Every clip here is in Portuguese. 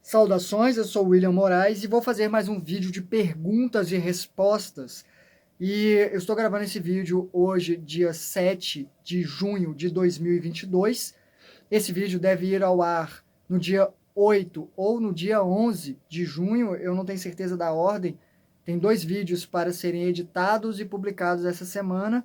Saudações, eu sou o William Moraes e vou fazer mais um vídeo de perguntas e respostas. E eu estou gravando esse vídeo hoje, dia 7 de junho de 2022. Esse vídeo deve ir ao ar no dia 8 ou no dia 11 de junho, eu não tenho certeza da ordem. Tem 2 vídeos para serem editados e publicados essa semana.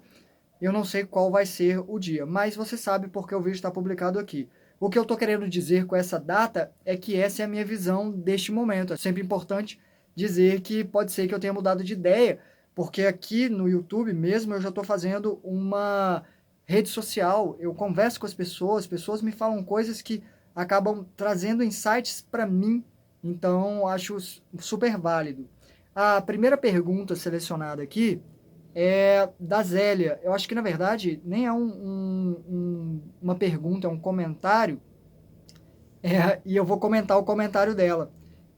Eu não sei qual vai ser o dia, mas você sabe porque o vídeo está publicado aqui. O que eu estou querendo dizer com essa data é que essa é a minha visão deste momento. É sempre importante dizer que pode ser que eu tenha mudado de ideia, porque aqui no YouTube mesmo eu já estou fazendo uma rede social, eu converso com as pessoas me falam coisas que acabam trazendo insights para mim, então acho super válido. A primeira pergunta selecionada aqui é da Zélia. Eu acho que, na verdade, nem é uma pergunta, é um comentário, e eu vou comentar o comentário dela.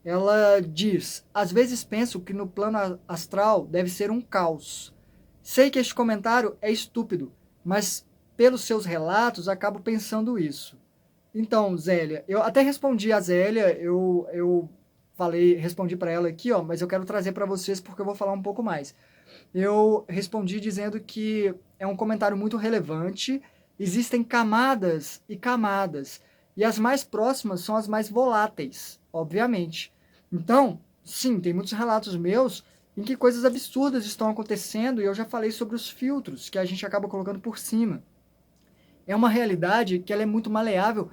Ela diz: às vezes penso que no plano astral deve ser um caos. Sei que este comentário é estúpido, mas pelos seus relatos acabo pensando isso. Então, Zélia, eu até respondi a Zélia, eu respondi para ela aqui, ó, mas eu quero trazer para vocês porque eu vou falar um pouco mais. Eu respondi dizendo que é um comentário muito relevante, existem camadas e camadas, e as mais próximas são as mais voláteis, obviamente. Então, sim, tem muitos relatos meus em que coisas absurdas estão acontecendo, e eu já falei sobre os filtros que a gente acaba colocando por cima. É uma realidade que ela é muito maleável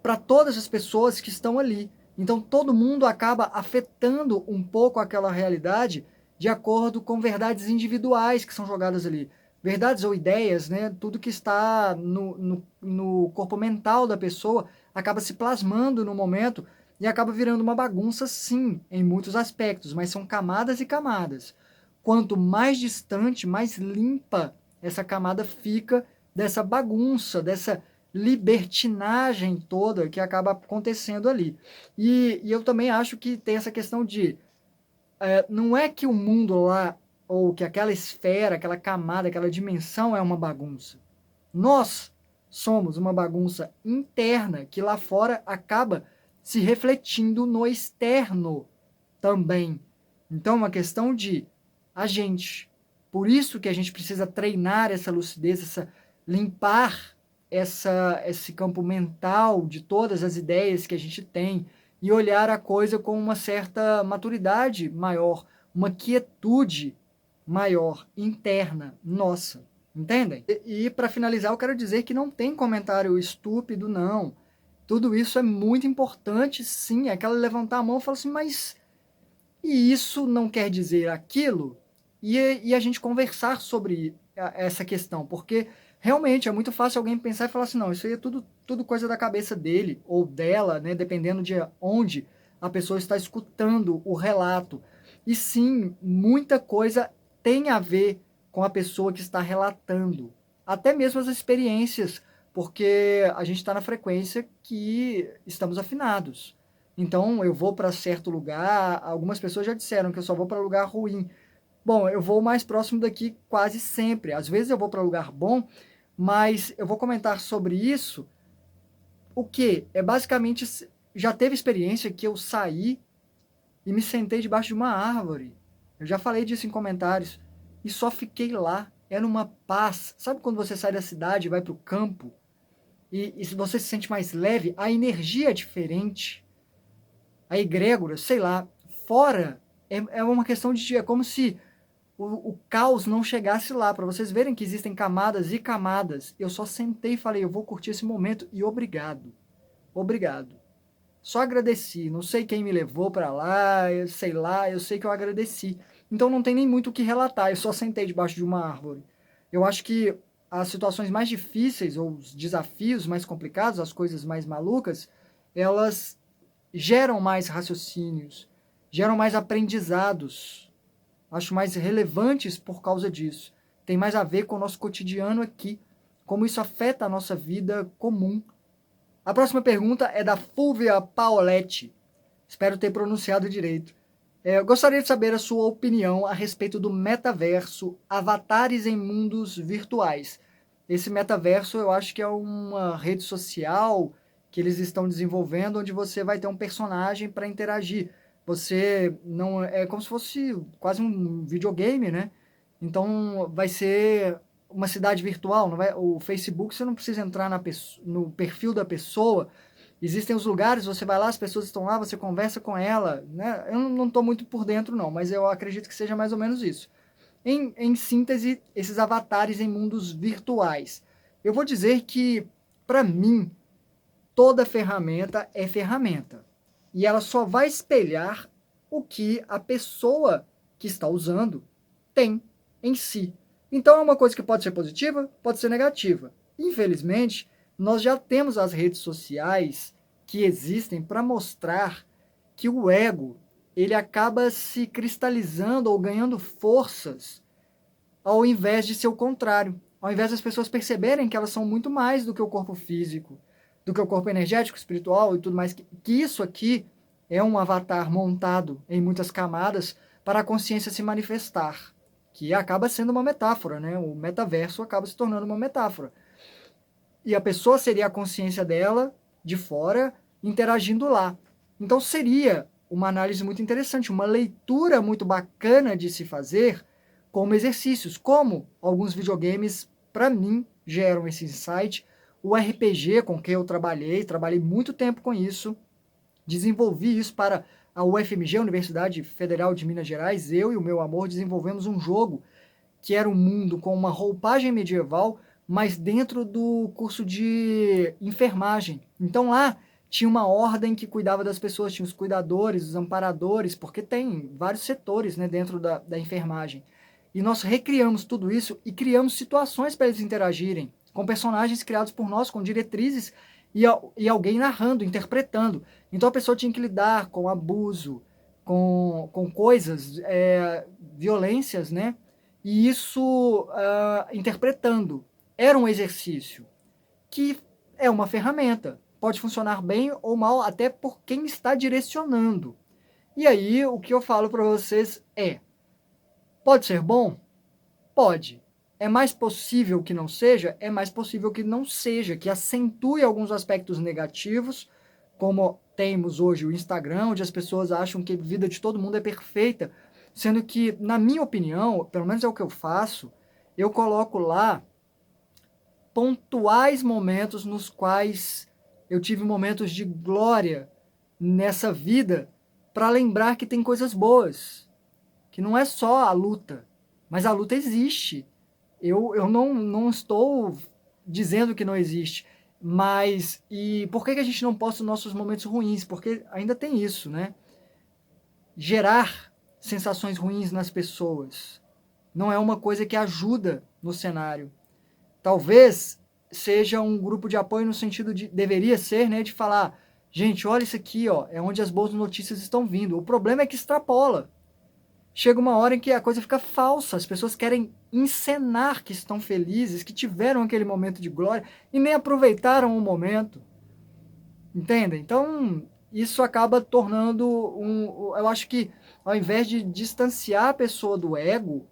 para todas as pessoas que estão ali. Então todo mundo acaba afetando um pouco aquela realidade de acordo com verdades individuais que são jogadas ali. Verdades ou ideias, né? Tudo que está no corpo mental da pessoa acaba se plasmando no momento e acaba virando uma bagunça, sim, em muitos aspectos, mas são camadas e camadas. Quanto mais distante, mais limpa essa camada fica dessa bagunça, dessa libertinagem toda que acaba acontecendo ali. E eu também acho que tem essa questão de não é que o mundo lá, ou que aquela esfera, aquela camada, aquela dimensão é uma bagunça. Nós somos uma bagunça interna que lá fora acaba se refletindo no externo também. Então é uma questão de a gente. Por isso que a gente precisa treinar essa lucidez, limpar esse campo mental de todas as ideias que a gente tem e olhar a coisa com uma certa maturidade maior, uma quietude maior, interna, nossa. Entendem? E para finalizar, eu quero dizer que não tem comentário estúpido, não. Tudo isso é muito importante, sim. É aquela levantar a mão e falar assim, mas e isso não quer dizer aquilo? E a gente conversar sobre essa questão, porque realmente é muito fácil alguém pensar e falar assim, não, isso aí é tudo coisa da cabeça dele ou dela, né, dependendo de onde a pessoa está escutando o relato. E sim, muita coisa tem a ver com a pessoa que está relatando, até mesmo as experiências, porque a gente está na frequência que estamos afinados. Então eu vou para certo lugar, algumas pessoas já disseram que eu só vou para lugar ruim. Bom, eu vou mais próximo daqui quase sempre. Às vezes eu vou para lugar bom, mas eu vou comentar sobre isso. O que? É basicamente, já teve experiência que eu saí e me sentei debaixo de uma árvore. Eu já falei disso em comentários. E só fiquei lá. Era uma paz. Sabe quando você sai da cidade e vai para o campo? E se você se sente mais leve, a energia é diferente. A egrégora, sei lá, fora, é uma questão de. É como se o caos não chegasse lá, para vocês verem que existem camadas e camadas. Eu só sentei e falei, eu vou curtir esse momento e obrigado. Obrigado. Só agradeci. Não sei quem me levou para lá, eu sei lá, eu sei que eu agradeci. Então não tem nem muito o que relatar, eu só sentei debaixo de uma árvore. Eu acho que as situações mais difíceis, ou os desafios mais complicados, as coisas mais malucas, elas geram mais raciocínios, geram mais aprendizados. Acho mais relevantes por causa disso. Tem mais a ver com o nosso cotidiano aqui, como isso afeta a nossa vida comum. A próxima pergunta é da Fúvia Paoletti. Espero ter pronunciado direito. Eu gostaria de saber a sua opinião a respeito do metaverso, avatares em mundos virtuais. Esse metaverso eu acho que é uma rede social que eles estão desenvolvendo, onde você vai ter um personagem para interagir. Você não é como se fosse quase um videogame, né? Então vai ser uma cidade virtual, não vai, o Facebook você não precisa entrar no perfil da pessoa. Existem os lugares, você vai lá, as pessoas estão lá, você conversa com ela, né? Eu não estou muito por dentro não, mas eu acredito que seja mais ou menos isso. Em síntese, esses avatares em mundos virtuais. Eu vou dizer que, para mim, toda ferramenta é ferramenta. E ela só vai espelhar o que a pessoa que está usando tem em si. Então é uma coisa que pode ser positiva, pode ser negativa. Infelizmente, nós já temos as redes sociais que existem para mostrar que o ego ele acaba se cristalizando ou ganhando forças ao invés de ser o contrário. Ao invés das pessoas perceberem que elas são muito mais do que o corpo físico, do que o corpo energético, espiritual e tudo mais, que isso aqui é um avatar montado em muitas camadas para a consciência se manifestar, que acaba sendo uma metáfora, né? O metaverso acaba se tornando uma metáfora. E a pessoa seria a consciência dela, de fora, interagindo lá. Então seria uma análise muito interessante, uma leitura muito bacana de se fazer como exercícios, como alguns videogames, para mim, geram esse insight. O RPG com que eu trabalhei muito tempo com isso, desenvolvi isso para a UFMG, Universidade Federal de Minas Gerais. Eu e o meu amor desenvolvemos um jogo que era um mundo com uma roupagem medieval, mas dentro do curso de enfermagem. Então lá tinha uma ordem que cuidava das pessoas, tinha os cuidadores, os amparadores, porque tem vários setores, né, dentro da enfermagem. E nós recriamos tudo isso e criamos situações para eles interagirem, com personagens criados por nós, com diretrizes e alguém narrando, interpretando. Então a pessoa tinha que lidar com abuso, com coisas, violências, né? E isso interpretando. Era um exercício que é uma ferramenta. Pode funcionar bem ou mal, até por quem está direcionando. E aí, o que eu falo para vocês é: pode ser bom? Pode. É mais possível que não seja? É mais possível que não seja, que acentue alguns aspectos negativos, como temos hoje o Instagram, onde as pessoas acham que a vida de todo mundo é perfeita, sendo que, na minha opinião, pelo menos é o que eu faço, eu coloco lá pontuais momentos nos quais eu tive momentos de glória nessa vida, para lembrar que tem coisas boas, que não é só a luta, mas a luta existe. Eu não estou dizendo que não existe, mas e por que a gente não posta os nossos momentos ruins? Porque ainda tem isso, né? Gerar sensações ruins nas pessoas não é uma coisa que ajuda no cenário. Talvez seja um grupo de apoio no sentido de, deveria ser, né, de falar, gente, olha isso aqui, ó, é onde as boas notícias estão vindo. O problema é que extrapola. Chega uma hora em que a coisa fica falsa, as pessoas querem encenar que estão felizes, que tiveram aquele momento de glória e nem aproveitaram o momento. Entendem? Então, isso acaba tornando eu acho que ao invés de distanciar a pessoa do ego,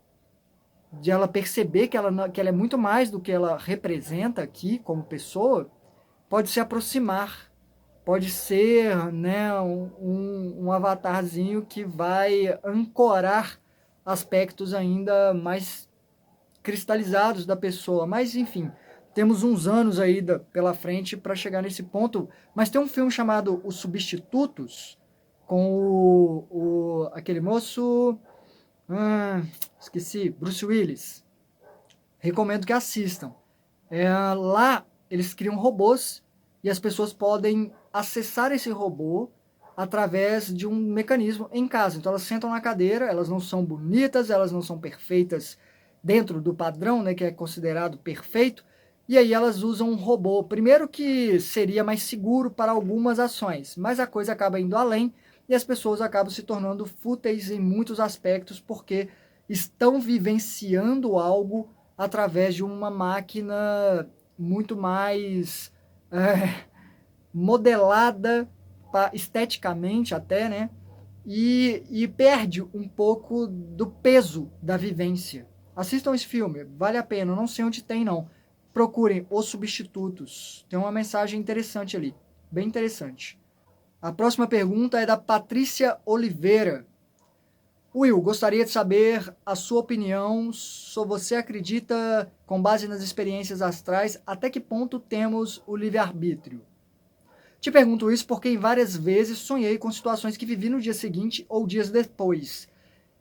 de ela perceber que ela é muito mais do que ela representa aqui como pessoa, pode se aproximar, pode ser, né, um avatarzinho que vai ancorar aspectos ainda mais cristalizados da pessoa. Mas, enfim, temos uns anos aí pela frente para chegar nesse ponto. Mas tem um filme chamado Os Substitutos, com aquele moço... esqueci, Bruce Willis. Recomendo que assistam. Lá eles criam robôs e as pessoas podem acessar esse robô através de um mecanismo em casa. Então elas sentam na cadeira, elas não são bonitas, elas não são perfeitas dentro do padrão, né, que é considerado perfeito, e aí elas usam um robô. Primeiro que seria mais seguro para algumas ações, mas a coisa acaba indo além e as pessoas acabam se tornando fúteis em muitos aspectos porque estão vivenciando algo através de uma máquina muito mais modelada esteticamente até, né? E perde um pouco do peso da vivência. Assistam esse filme, vale a pena, eu não sei onde tem não. Procurem Os Substitutos, tem uma mensagem interessante ali. bem interessante. A próxima pergunta é da Patrícia Oliveira. Will, gostaria de saber a sua opinião sobre você acredita, com base nas experiências astrais, até que ponto temos o livre-arbítrio? Te pergunto isso porque várias vezes sonhei com situações que vivi no dia seguinte ou dias depois.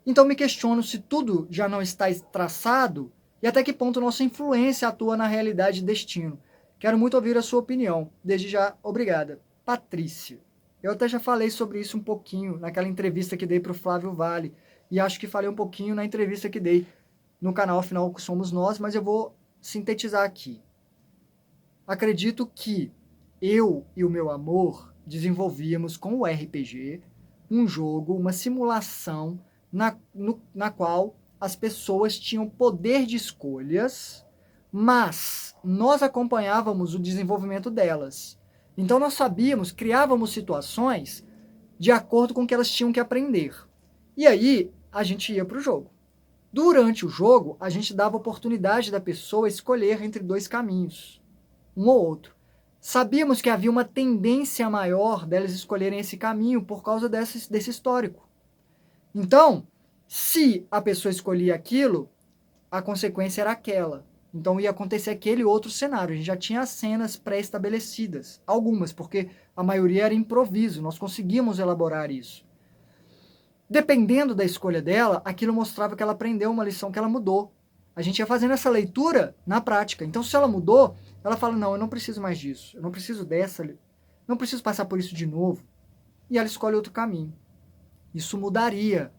Então me questiono se tudo já não está traçado e até que ponto nossa influência atua na realidade e destino. Quero muito ouvir a sua opinião. Desde já, obrigada. Patrícia. Eu até já falei sobre isso um pouquinho naquela entrevista que dei para o Flávio Vale. E acho que falei um pouquinho na entrevista que dei no canal Afinal que Somos Nós, mas eu vou sintetizar aqui. Acredito que eu e o meu amor desenvolvíamos com o RPG um jogo, uma simulação na qual as pessoas tinham poder de escolhas, mas nós acompanhávamos o desenvolvimento delas. Então nós sabíamos, criávamos situações de acordo com o que elas tinham que aprender. E aí a gente ia para o jogo. Durante o jogo, a gente dava oportunidade da pessoa escolher entre dois caminhos, um ou outro. Sabíamos que havia uma tendência maior delas escolherem esse caminho por causa desse histórico. Então, se a pessoa escolhia aquilo, a consequência era aquela. Então ia acontecer aquele outro cenário. A gente já tinha as cenas pré-estabelecidas. Algumas, porque a maioria era improviso. Nós conseguíamos elaborar isso. Dependendo da escolha dela, aquilo mostrava que ela aprendeu uma lição, que ela mudou. A gente ia fazendo essa leitura na prática. Então, se ela mudou, ela fala, não, eu não preciso mais disso. Eu não preciso dessa. Não preciso passar por isso de novo. E ela escolhe outro caminho. Isso mudaria.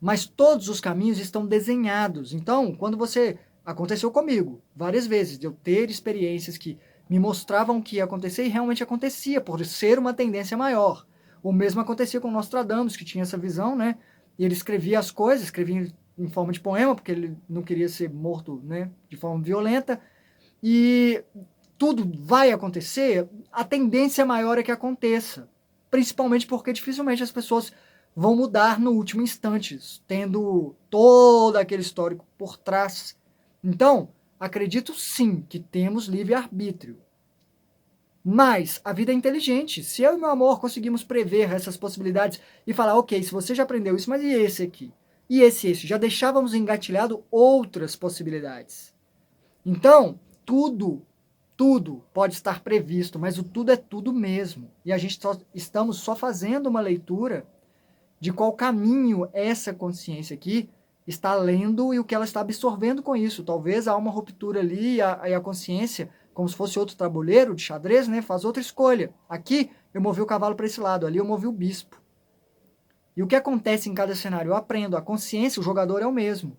Mas todos os caminhos estão desenhados. Então, quando você... Aconteceu comigo várias vezes, de eu ter experiências que me mostravam o que ia acontecer e realmente acontecia, por ser uma tendência maior. O mesmo acontecia com Nostradamus, que tinha essa visão, né? E ele escrevia as coisas, escrevia em forma de poema, porque ele não queria ser morto, né, de forma violenta. E tudo vai acontecer, a tendência maior é que aconteça. Principalmente porque dificilmente as pessoas vão mudar no último instante, tendo todo aquele histórico por trás. Então, acredito sim que temos livre-arbítrio. Mas a vida é inteligente. Se eu e meu amor conseguimos prever essas possibilidades e falar, ok, se você já aprendeu isso, mas e esse aqui? E esse? Já deixávamos engatilhado outras possibilidades. Então, tudo pode estar previsto, mas o tudo é tudo mesmo. E a gente estamos só fazendo uma leitura de qual caminho essa consciência aqui está lendo e o que ela está absorvendo com isso. Talvez há uma ruptura ali e a consciência, como se fosse outro tabuleiro de xadrez, né, faz outra escolha. Aqui eu movi o cavalo para esse lado, ali eu movi o bispo. E o que acontece em cada cenário? Eu aprendo, a consciência, o jogador é o mesmo.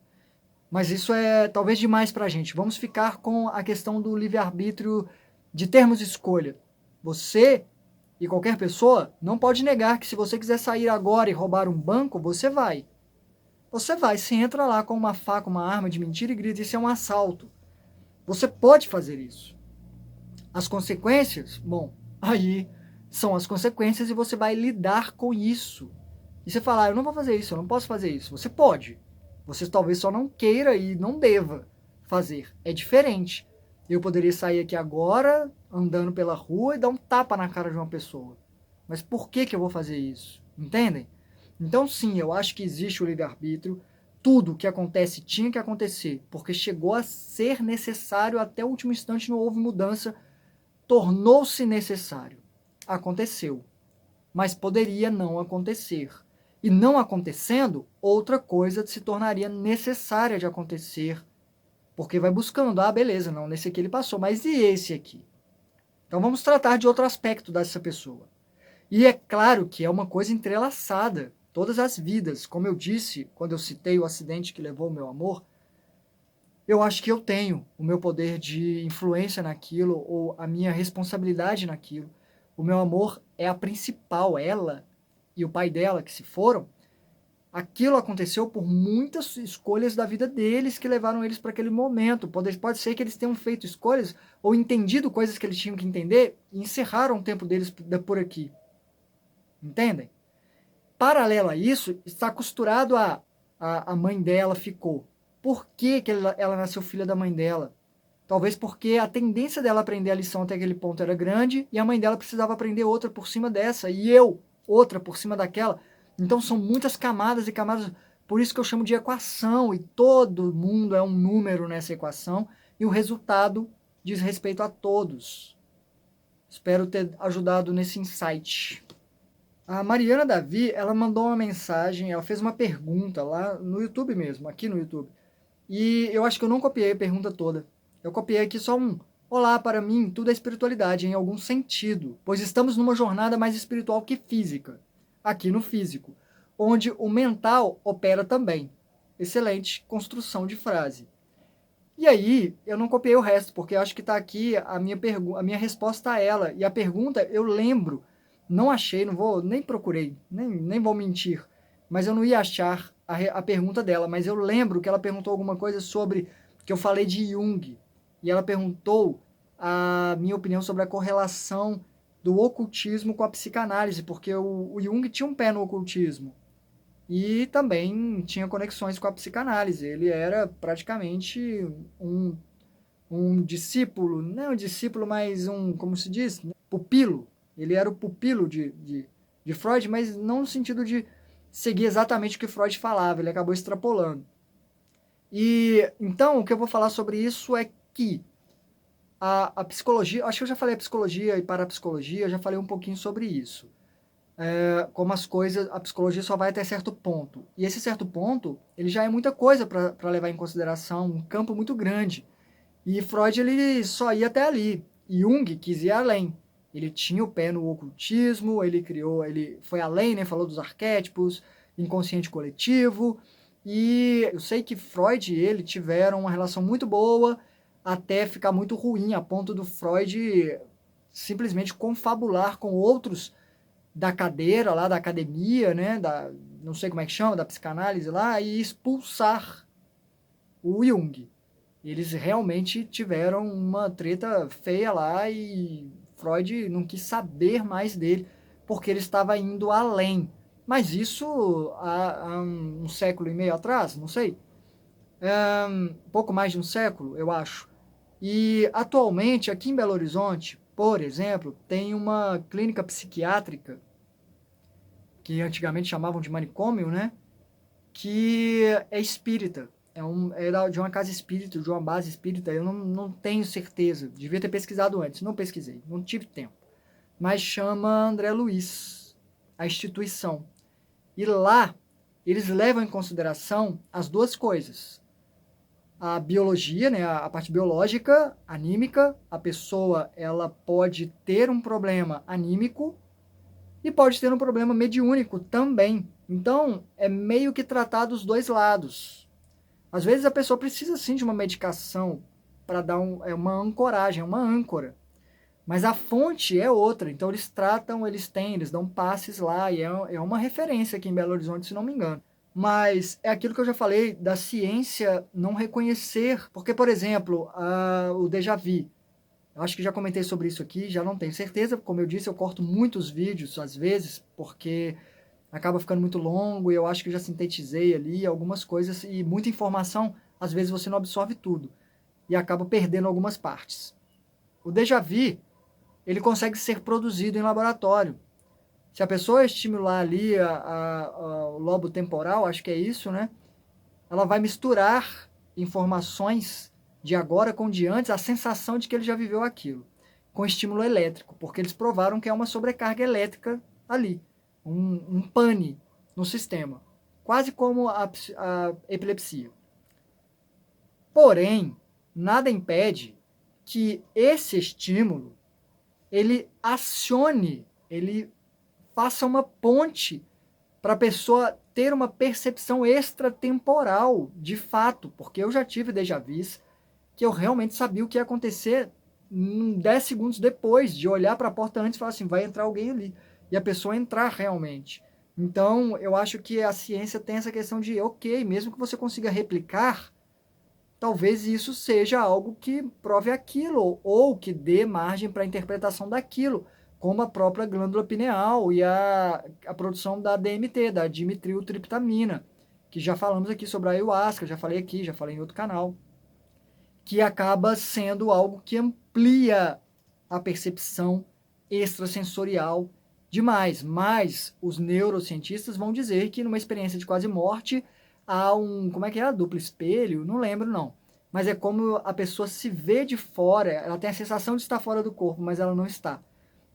Mas isso é talvez demais para a gente. Vamos ficar com a questão do livre-arbítrio de termos escolha. Você e qualquer pessoa não pode negar que se você quiser sair agora e roubar um banco, você vai. Você vai, você entra lá com uma faca, uma arma de mentira e grita, isso é um assalto. Você pode fazer isso. As consequências, bom, aí são as consequências e você vai lidar com isso. E você fala, eu não vou fazer isso, eu não posso fazer isso. Você pode. Você talvez só não queira e não deva fazer. É diferente. Eu poderia sair aqui agora, andando pela rua e dar um tapa na cara de uma pessoa. Mas por que eu vou fazer isso? Entendem? Então, sim, eu acho que existe o livre-arbítrio. Tudo que acontece tinha que acontecer, porque chegou a ser necessário até o último instante, não houve mudança, tornou-se necessário. Aconteceu. Mas poderia não acontecer. E não acontecendo, outra coisa se tornaria necessária de acontecer. Porque vai buscando, beleza, não, nesse aqui ele passou, mas e esse aqui? Então vamos tratar de outro aspecto dessa pessoa. E é claro que é uma coisa entrelaçada. Todas as vidas, como eu disse, quando eu citei o acidente que levou o meu amor, eu acho que eu tenho o meu poder de influência naquilo, ou a minha responsabilidade naquilo. O meu amor é a principal, ela e o pai dela que se foram, aquilo aconteceu por muitas escolhas da vida deles que levaram eles para aquele momento. Pode ser que eles tenham feito escolhas ou entendido coisas que eles tinham que entender e encerraram o tempo deles por aqui. Entendem? Paralelo a isso, está costurado a mãe dela ficou. Por que ela nasceu filha da mãe dela? Talvez porque a tendência dela aprender a lição até aquele ponto era grande e a mãe dela precisava aprender outra por cima dessa e eu outra por cima daquela. Então são muitas camadas e camadas, por isso que eu chamo de equação e todo mundo é um número nessa equação e o resultado diz respeito a todos. Espero ter ajudado nesse insight. A Mariana Davi, ela mandou uma mensagem, ela fez uma pergunta lá no YouTube mesmo, aqui no YouTube. E eu acho que eu não copiei a pergunta toda. Eu copiei aqui só um. Olá, para mim, tudo é espiritualidade em algum sentido, pois estamos numa jornada mais espiritual que física, aqui no físico, onde o mental opera também. Excelente construção de frase. E aí, eu não copiei o resto, porque eu acho que está aqui a minha resposta a ela. E a pergunta, eu lembro, não achei, não vou, nem procurei, nem vou mentir, mas eu não ia achar a pergunta dela, mas eu lembro que ela perguntou alguma coisa sobre, que eu falei de Jung, e ela perguntou a minha opinião sobre a correlação do ocultismo com a psicanálise, porque o Jung tinha um pé no ocultismo, e também tinha conexões com a psicanálise. Ele era praticamente um discípulo, não um discípulo, mas como se diz, pupilo. Ele era o pupilo de Freud, mas não no sentido de seguir exatamente o que Freud falava, ele acabou extrapolando. E então, o que eu vou falar sobre isso é que a psicologia, acho que eu já falei a psicologia e parapsicologia, já falei um pouquinho sobre isso. Como as coisas, a psicologia só vai até certo ponto. E esse certo ponto, ele já é muita coisa para levar em consideração, um campo muito grande. E Freud, ele só ia até ali. Jung quis ir além. Ele tinha o pé no ocultismo, ele foi além, né? Falou dos arquétipos, inconsciente coletivo. E eu sei que Freud e ele tiveram uma relação muito boa, até ficar muito ruim, a ponto do Freud simplesmente confabular com outros da cadeira lá, da academia, né, não sei como é que chama, da psicanálise lá, e expulsar o Jung. Eles realmente tiveram uma treta feia lá e Freud não quis saber mais dele, porque ele estava indo além. Mas isso há um século e meio atrás, não sei. Pouco mais de um século, eu acho. E atualmente, aqui em Belo Horizonte, por exemplo, tem uma clínica psiquiátrica que antigamente chamavam de manicômio, né? Que é espírita. É de uma casa espírita, de uma base espírita. Eu não tenho certeza. Devia ter pesquisado antes. Não pesquisei. Não tive tempo. Mas chama André Luiz, a instituição. E lá, eles levam em consideração as duas coisas. A biologia, né, a parte biológica, anímica. A pessoa ela pode ter um problema anímico e pode ter um problema mediúnico também. Então, é meio que tratar dos dois lados. Às vezes a pessoa precisa sim de uma medicação para dar uma ancoragem, uma âncora. Mas a fonte é outra. Então eles dão passes lá e é uma referência aqui em Belo Horizonte, se não me engano. Mas é aquilo que eu já falei da ciência não reconhecer. Porque, por exemplo, o déjà vu. Eu acho que já comentei sobre isso aqui, já não tenho certeza. Como eu disse, eu corto muitos vídeos, às vezes, porque acaba ficando muito longo e eu acho que já sintetizei ali algumas coisas e muita informação, às vezes você não absorve tudo e acaba perdendo algumas partes. O déjà vu, ele consegue ser produzido em laboratório. Se a pessoa estimular ali o lobo temporal, acho que é isso, né? Ela vai misturar informações de agora com de antes, a sensação de que ele já viveu aquilo, com estímulo elétrico, porque eles provaram que é uma sobrecarga elétrica ali, um pane no sistema, quase como a epilepsia. Porém, nada impede que esse estímulo, ele acione, ele faça uma ponte para a pessoa ter uma percepção extratemporal, de fato, porque eu já tive déjà vus que eu realmente sabia o que ia acontecer 10 segundos depois de olhar para a porta antes e falar assim, vai entrar alguém ali. E a pessoa entrar realmente. Então, eu acho que a ciência tem essa questão de, ok, mesmo que você consiga replicar, talvez isso seja algo que prove aquilo, ou que dê margem para a interpretação daquilo, como a própria glândula pineal e a produção da DMT, da dimetiltriptamina, que já falamos aqui sobre a ayahuasca, já falei aqui, já falei em outro canal, que acaba sendo algo que amplia a percepção extrasensorial demais. Mas os neurocientistas vão dizer que numa experiência de quase morte há como é que é? Duplo espelho? Não lembro não. Mas é como a pessoa se vê de fora, ela tem a sensação de estar fora do corpo, mas ela não está.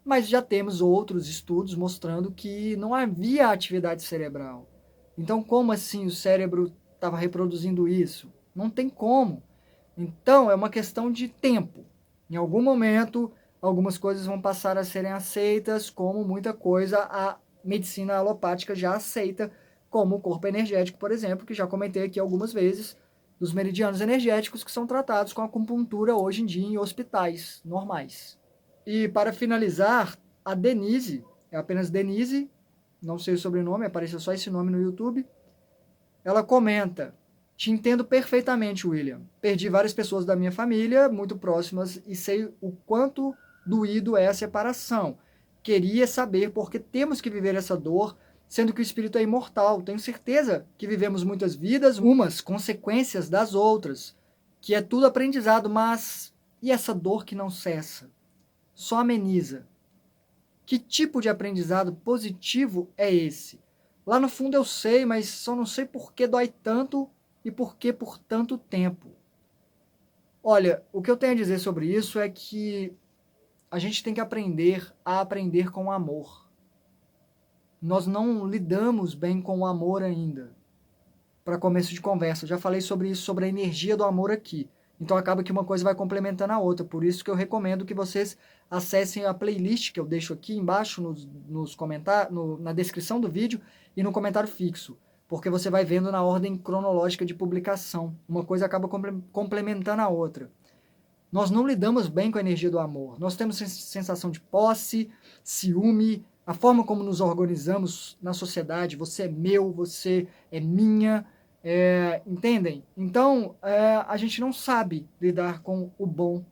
Mas já temos outros estudos mostrando que não havia atividade cerebral. Então, como assim o cérebro estava reproduzindo isso? Não tem como. Então, é uma questão de tempo. Em algum momento, algumas coisas vão passar a serem aceitas, como muita coisa a medicina alopática já aceita, como o corpo energético, por exemplo, que já comentei aqui algumas vezes, dos meridianos energéticos que são tratados com acupuntura hoje em dia em hospitais normais. E para finalizar, a Denise, é apenas Denise, não sei o sobrenome, apareceu só esse nome no YouTube, ela comenta: te entendo perfeitamente, William. Perdi várias pessoas da minha família, muito próximas, e sei o quanto doído é a separação. Queria saber por que temos que viver essa dor, sendo que o espírito é imortal. Tenho certeza que vivemos muitas vidas, umas consequências das outras, que é tudo aprendizado, mas e essa dor que não cessa? Só ameniza. Que tipo de aprendizado positivo é esse? Lá no fundo eu sei, mas só não sei por que dói tanto e por que por tanto tempo. Olha, o que eu tenho a dizer sobre isso é que a gente tem que aprender a aprender com amor. Nós não lidamos bem com o amor ainda. Para começo de conversa, eu já falei sobre isso, sobre a energia do amor aqui. Então acaba que uma coisa vai complementando a outra. Por isso que eu recomendo que vocês acessem a playlist que eu deixo aqui embaixo nos comentários, na descrição do vídeo e no comentário fixo. Porque você vai vendo na ordem cronológica de publicação. Uma coisa acaba complementando a outra. Nós não lidamos bem com a energia do amor. Nós temos sensação de posse, ciúme, a forma como nos organizamos na sociedade. Você é meu, você é minha. Entendem? Então, a gente não sabe lidar com o bom.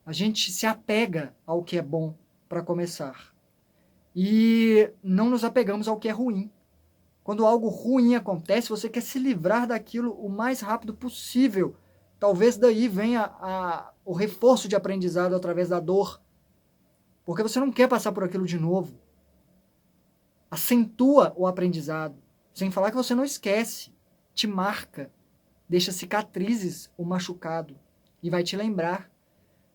A gente se apega ao que é bom, para começar. E não nos apegamos ao que é ruim. Quando algo ruim acontece, você quer se livrar daquilo o mais rápido possível. Talvez daí venha o reforço de aprendizado através da dor. Porque você não quer passar por aquilo de novo. Acentua o aprendizado. Sem falar que você não esquece. Te marca. Deixa cicatrizes o machucado. E vai te lembrar.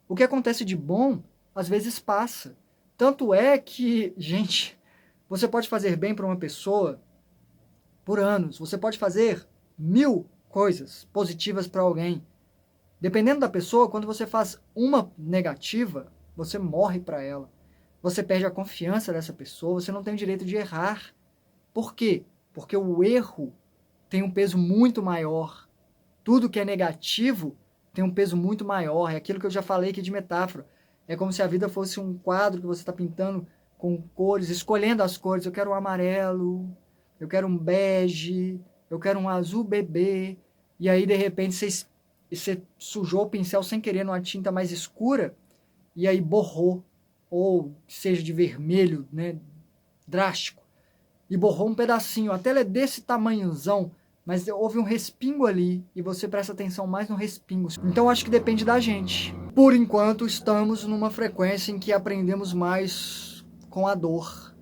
O que acontece de bom, às vezes passa. Tanto é que, gente, você pode fazer bem para uma pessoa por anos. Você pode fazer 1000 coisas positivas para alguém. Dependendo da pessoa, quando você faz uma negativa, você morre para ela. Você perde a confiança dessa pessoa, você não tem o direito de errar. Por quê? Porque o erro tem um peso muito maior. Tudo que é negativo tem um peso muito maior. É aquilo que eu já falei aqui de metáfora. É como se a vida fosse um quadro que você está pintando com cores, escolhendo as cores. Eu quero um amarelo, eu quero um bege, eu quero um azul bebê. E aí, de repente, você sujou o pincel sem querer numa tinta mais escura e aí borrou, ou seja de vermelho, né, drástico, e borrou um pedacinho, a tela é desse tamanhozão, mas houve um respingo ali e você presta atenção mais no respingo. Então acho que depende da gente. Por enquanto estamos numa frequência em que aprendemos mais com a dor.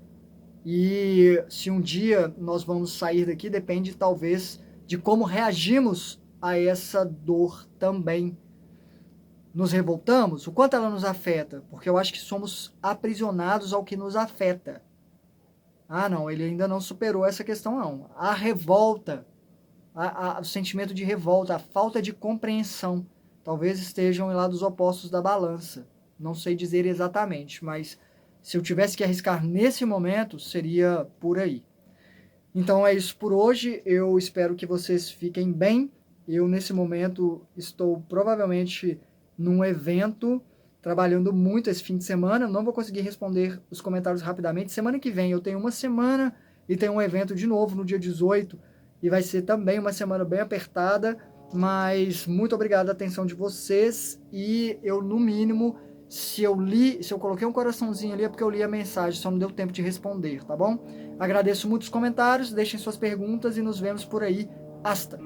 E se um dia nós vamos sair daqui, depende talvez de como reagimos a essa dor também. Nos revoltamos? O quanto ela nos afeta? Porque eu acho que somos aprisionados ao que nos afeta. Ah, não, ele ainda não superou essa questão, não. A revolta, o sentimento de revolta, a falta de compreensão, talvez estejam em lados opostos da balança. Não sei dizer exatamente, mas se eu tivesse que arriscar nesse momento, seria por aí. Então é isso por hoje, eu espero que vocês fiquem bem. Eu, nesse momento, estou provavelmente num evento, trabalhando muito esse fim de semana. Não vou conseguir responder os comentários rapidamente. Semana que vem eu tenho uma semana e tenho um evento de novo no dia 18. E vai ser também uma semana bem apertada. Mas muito obrigado a atenção de vocês. E eu, no mínimo, se eu coloquei um coraçãozinho ali é porque eu li a mensagem, só não deu tempo de responder, tá bom? Agradeço muito os comentários, deixem suas perguntas e nos vemos por aí. Hasta!